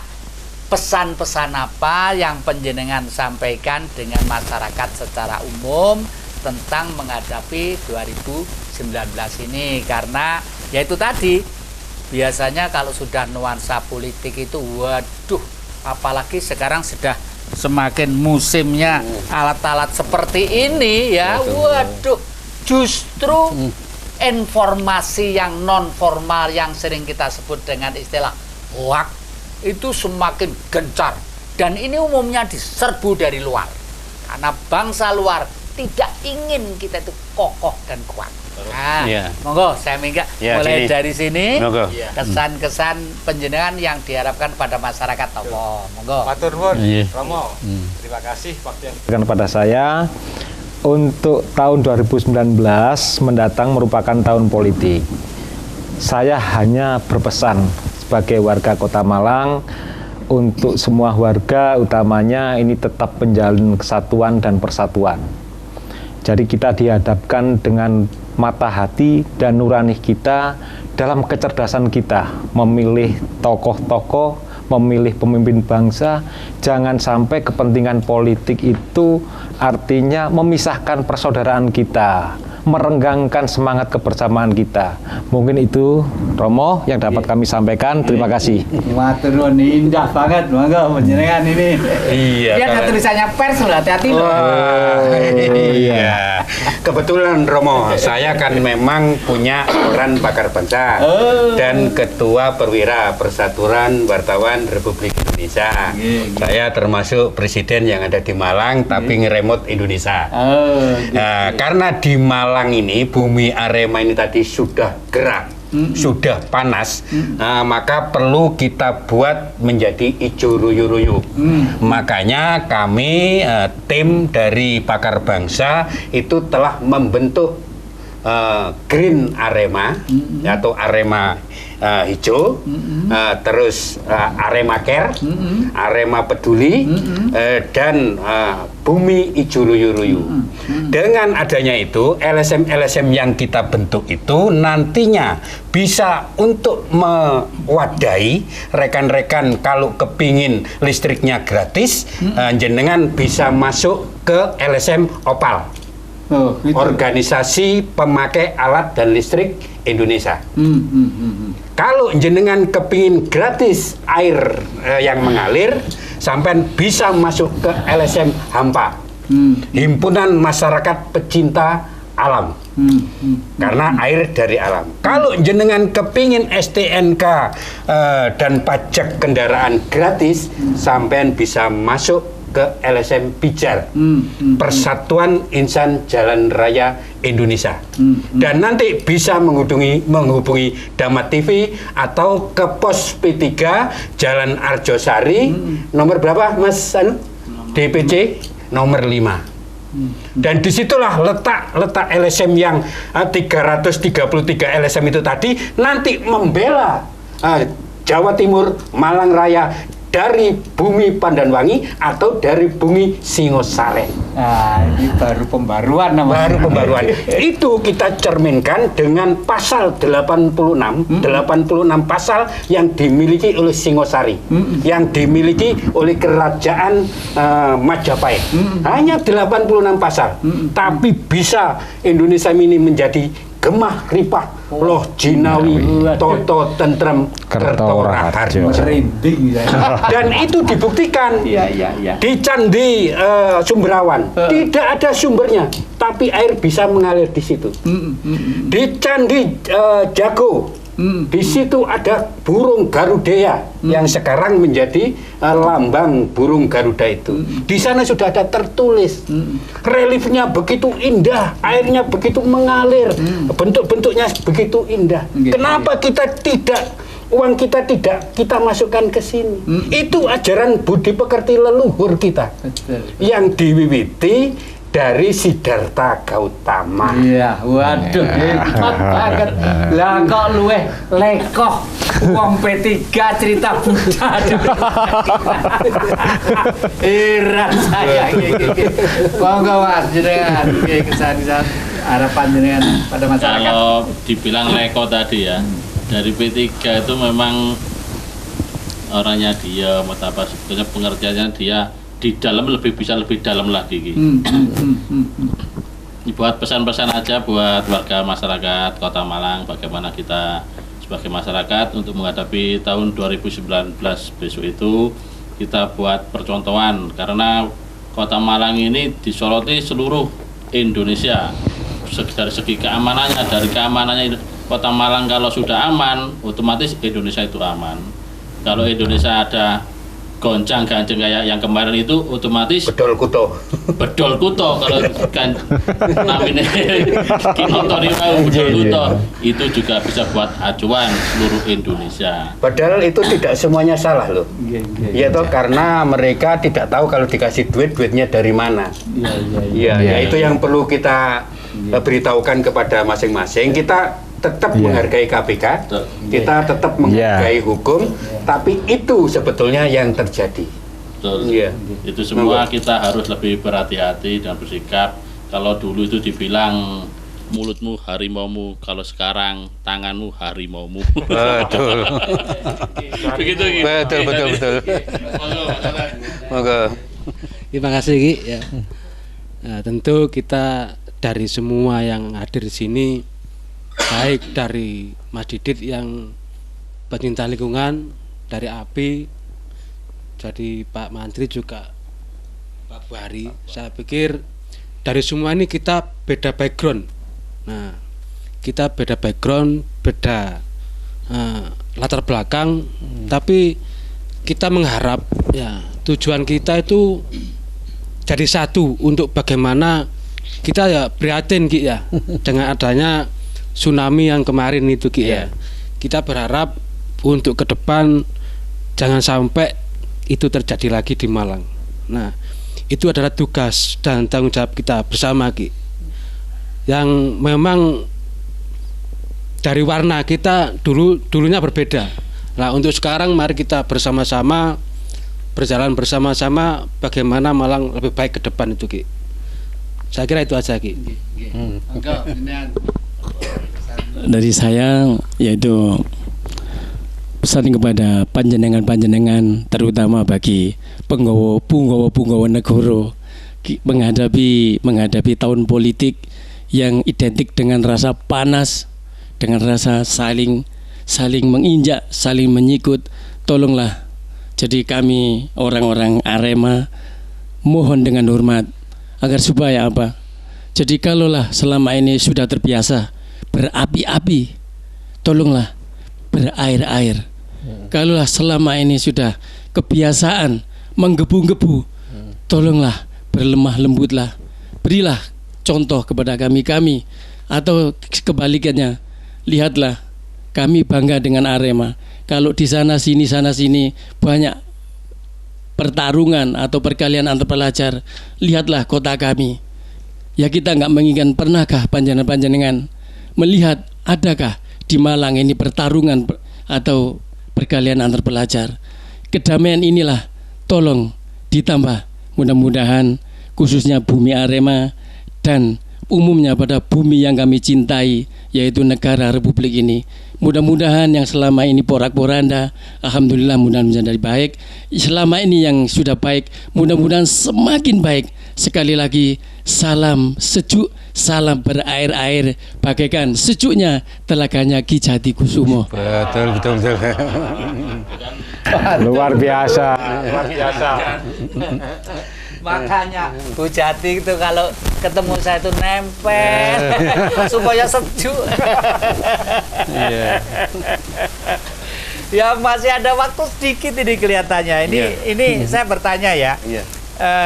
Speaker 1: pesan-pesan apa yang panjenengan sampaikan dengan masyarakat secara umum tentang menghadapi 2019 ini. Karena yaitu tadi, biasanya kalau sudah nuansa politik itu waduh, apalagi sekarang sudah semakin musimnya alat-alat seperti ini ya, waduh, justru informasi yang non formal yang sering kita sebut dengan istilah hoax itu semakin gencar, dan ini umumnya diserbu dari luar karena bangsa luar tidak ingin kita itu kokoh dan kuat. Nah, monggo saya minta mulai dari sini kesan-kesan panjenengan yang diharapkan pada masyarakat apa. Monggo.
Speaker 2: Matur nuwun, Romo. Terima kasih waktu yang pada saya. Untuk tahun 2019 mendatang merupakan tahun politik. Saya hanya berpesan sebagai warga Kota Malang untuk semua warga, utamanya ini tetap menjalin kesatuan dan persatuan. Jadi kita dihadapkan dengan mata hati dan nurani kita dalam kecerdasan kita memilih tokoh-tokoh, memilih pemimpin bangsa. Jangan sampai kepentingan politik itu artinya memisahkan persaudaraan kita, merenggangkan semangat kebersamaan kita. Mungkin itu Romo yang dapat kami sampaikan. Terima kasih.
Speaker 1: Matur nuwun, indah banget monggo panjenengan ini.
Speaker 3: Iya.
Speaker 1: Dia ada tulisannya pers loh, hati-hati loh.
Speaker 3: Iya. Kebetulan Romo, saya kan memang punya peran pakar bangsa dan ketua perwira Persatuan Wartawan Republik Indonesia. Saya termasuk presiden yang ada di Malang tapi ngeremot Indonesia. Nah, karena di Malang ini bumi Arema ini tadi sudah gerak, sudah panas, maka perlu kita buat menjadi ijo ruyu-ruyu. Makanya kami tim dari pakar bangsa itu telah membentuk Green Arema atau Arema hijau, terus Arema Care, Arema Peduli, dan Bumi Ijo Ruyu-Ruyu. Dengan adanya itu, LSM yang kita bentuk itu nantinya bisa untuk mewadahi rekan-rekan kalau kepingin listriknya gratis, jenengan bisa masuk ke LSM Opal. Organisasi Pemakai Alat dan Listrik Indonesia. Kalau jenengan kepingin gratis air yang mengalir, sampean bisa masuk ke LSM Hampa, Himpunan Masyarakat Pecinta Alam. Karena air dari alam. Kalau jenengan kepingin STNK dan pajak kendaraan gratis, sampean bisa masuk ke LSM Pijar, Persatuan Insan Jalan Raya Indonesia. Dan nanti bisa menghubungi Damat TV atau ke pos P3 Jalan Arjosari, nomor berapa Mas DPC? Nomor 5. Dan disitulah letak LSM yang 333 LSM itu tadi nanti membela Jawa Timur, Malang Raya, dari Bumi Pandanwangi atau dari Bumi Singosaren.
Speaker 1: Nah, ini baru pembaruan namanya.
Speaker 3: Baru pembaruan. Itu kita cerminkan dengan pasal 86 pasal yang dimiliki oleh Singosari, yang dimiliki oleh Kerajaan Majapahit. Hanya 86 pasal. Tapi bisa Indonesia ini menjadi gemah ripah loh jinawi toto tentrem kertora harjo. Dan itu dibuktikan di Candi Sumberawan tidak ada sumbernya, tapi air bisa mengalir di situ. Di Candi Jago, di situ ada burung Garudea yang sekarang menjadi lambang burung Garuda itu. Di sana sudah ada tertulis. Reliefnya begitu indah, airnya begitu mengalir, bentuk-bentuknya begitu indah. Kenapa uang kita tidak kita masukkan ke sini? Itu ajaran budi pekerti leluhur kita yang diwiwiti dari Siddhartha Gautama.
Speaker 1: Iya, waduh hebat banget. Lah kok luweh lekoh wong P3 cerita Buddha. Iran saya iki. Monggo Mas jenengan kesan-kesan harapan jenengan pada masyarakat.
Speaker 4: Kalau dibilang leko tadi ya, dari P3 itu memang orangnya dia, apa sebetulnya pengertiannya dia di dalam bisa lebih dalam lagi. Buat pesan-pesan aja buat warga masyarakat Kota Malang, bagaimana kita sebagai masyarakat untuk menghadapi tahun 2019 besok itu kita buat percontohan, karena Kota Malang ini disoroti seluruh Indonesia dari segi keamanannya. Dari keamanannya Kota Malang kalau sudah aman, otomatis Indonesia itu aman. Kalau Indonesia ada goncang-ganjing kayak yang kemarin itu, otomatis
Speaker 3: bedol kuto kalau kan namanya kinotori bedol kuto itu juga bisa buat acuan seluruh Indonesia. Padahal itu tidak semuanya salah loh. Ya toh, karena mereka tidak tahu kalau dikasih duitnya dari mana. Ya itu yang perlu kita beritahukan kepada masing-masing. Kita tetap menghargai KPK, kita tetap menghargai hukum, tapi itu sebetulnya yang terjadi.
Speaker 4: Betul. Itu semua kita harus lebih berhati-hati dan bersikap. Kalau dulu itu dibilang mulutmu harimaumu, kalau sekarang tanganmu harimaumu.
Speaker 3: Betul.
Speaker 4: Begitu.
Speaker 3: Betul. Monggo.
Speaker 5: Terima kasih Ki. Ya. Nah, tentu kita dari semua yang hadir di sini, baik dari Mas Didit yang pecinta lingkungan, dari API, jadi Pak Mantri juga Pak Buhari, saya pikir dari semua ini kita beda background. Nah, kita beda background, beda latar belakang, tapi kita mengharap ya tujuan kita itu jadi satu untuk bagaimana kita ya prihatin Ki ya dengan adanya tsunami yang kemarin itu Ki ya. Kita berharap untuk ke depan jangan sampai itu terjadi lagi di Malang. Nah, itu adalah tugas dan tanggung jawab kita bersama Ki. Yang memang dari warna kita dulunya berbeda. Nah, untuk sekarang mari kita bersama-sama berjalan bersama-sama bagaimana Malang lebih baik ke depan itu, Ki. Saya kira itu aja, Ki.
Speaker 6: Dari saya yaitu pesan kepada panjenengan-panjenengan, terutama bagi punggawa negara menghadapi tahun politik yang identik dengan rasa panas, dengan rasa saling menginjak, saling menyikut. Tolonglah, jadi kami orang-orang Arema mohon dengan hormat agar supaya apa? Jadi kalaulah selama ini sudah terbiasa berapi-api, tolonglah berair-air. Kalaulah selama ini sudah kebiasaan menggebu-gebu, tolonglah berlemah lembutlah. Berilah contoh kepada kami, atau kebalikannya, lihatlah kami bangga dengan Arema. Kalau di sana sini banyak pertarungan atau perkelahian antar pelajar, lihatlah kota kami. Ya kita nggak menginginkan, pernahkah panjenengan melihat adakah di Malang ini pertarungan atau perkelahian antar pelajar? Kedamaian inilah tolong ditambah, mudah-mudahan khususnya bumi Arema dan umumnya pada bumi yang kami cintai, yaitu negara Republik ini. Mudah-mudahan yang selama ini porak-poranda, alhamdulillah mudah-mudahan dari baik. Selama ini yang sudah baik, mudah-mudahan semakin baik. Sekali lagi, salam sejuk, salam berair-air, bagaikan sejuknya telaganya Ki Jatikusumo.
Speaker 3: Betul.
Speaker 2: Luar biasa.
Speaker 1: Makanya Bu Jati itu kalau ketemu saya itu nempel supaya sejuk. Ya masih ada waktu sedikit ini kelihatannya. Ini saya bertanya ya.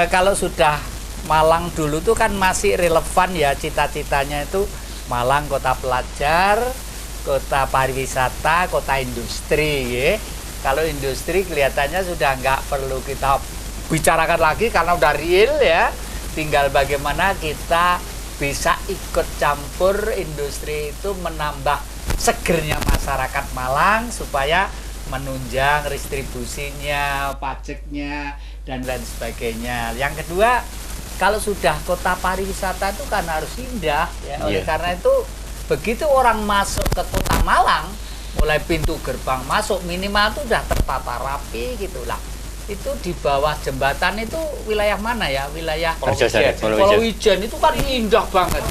Speaker 1: Kalau sudah Malang dulu tuh kan masih relevan ya cita-citanya itu Malang kota pelajar, kota pariwisata, kota industri ya. Kalau industri kelihatannya sudah nggak perlu kita bicarakan lagi karena udah real ya. Tinggal bagaimana kita bisa ikut campur industri itu menambah segernya masyarakat Malang supaya menunjang distribusinya, pajaknya dan lain sebagainya. Yang kedua, kalau sudah kota pariwisata itu kan harus indah ya. Oleh karena itu begitu orang masuk ke kota Malang, mulai pintu gerbang masuk minimal itu udah tertata rapi gitu lah. Itu di bawah jembatan itu wilayah mana ya? Wilayah Polowijen itu kan indah banget.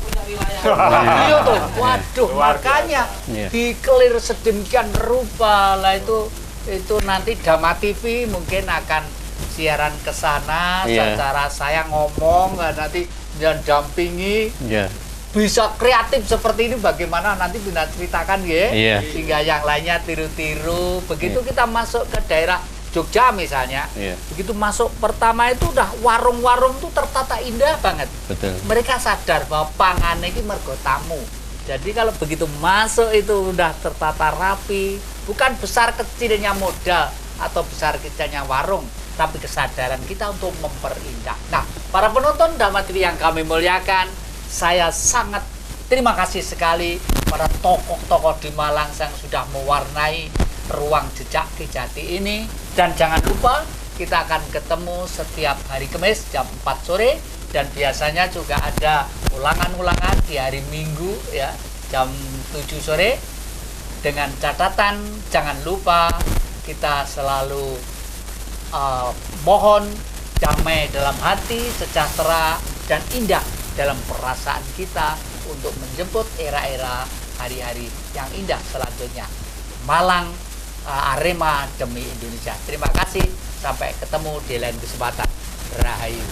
Speaker 1: Iya tuh, waduh, makanya dikelir sedemikian rupa lah itu nanti Dama TV mungkin akan siaran ke sana secara saya ngomong nanti dan dampingi. Bisa kreatif seperti ini bagaimana nanti bisa ceritakan ya. Sehingga yang lainnya tiru-tiru. Begitu kita masuk ke daerah Jogja misalnya, begitu masuk pertama itu udah warung-warung tuh tertata indah banget.
Speaker 3: Betul.
Speaker 1: Mereka sadar bahwa pangan ini mergo tamu. Jadi kalau begitu masuk itu udah tertata rapi, bukan besar kecilnya modal atau besar kecilnya warung, tapi kesadaran kita untuk memperindah. Nah, para penonton Dama TV yang kami muliakan, saya sangat terima kasih sekali pada tokoh-tokoh di Malang yang sudah mewarnai ruang jejak Ki Jati ini. Dan jangan lupa kita akan ketemu setiap hari Kamis jam 4 sore dan biasanya juga ada ulangan-ulangan di hari Minggu ya jam 7 sore. Dengan catatan jangan lupa kita selalu mohon damai dalam hati, sejahtera dan indah dalam perasaan kita untuk menjemput era-era hari-hari yang indah selanjutnya. Malang, Arema demi Indonesia. Terima kasih, sampai ketemu di lain kesempatan. Rahayu.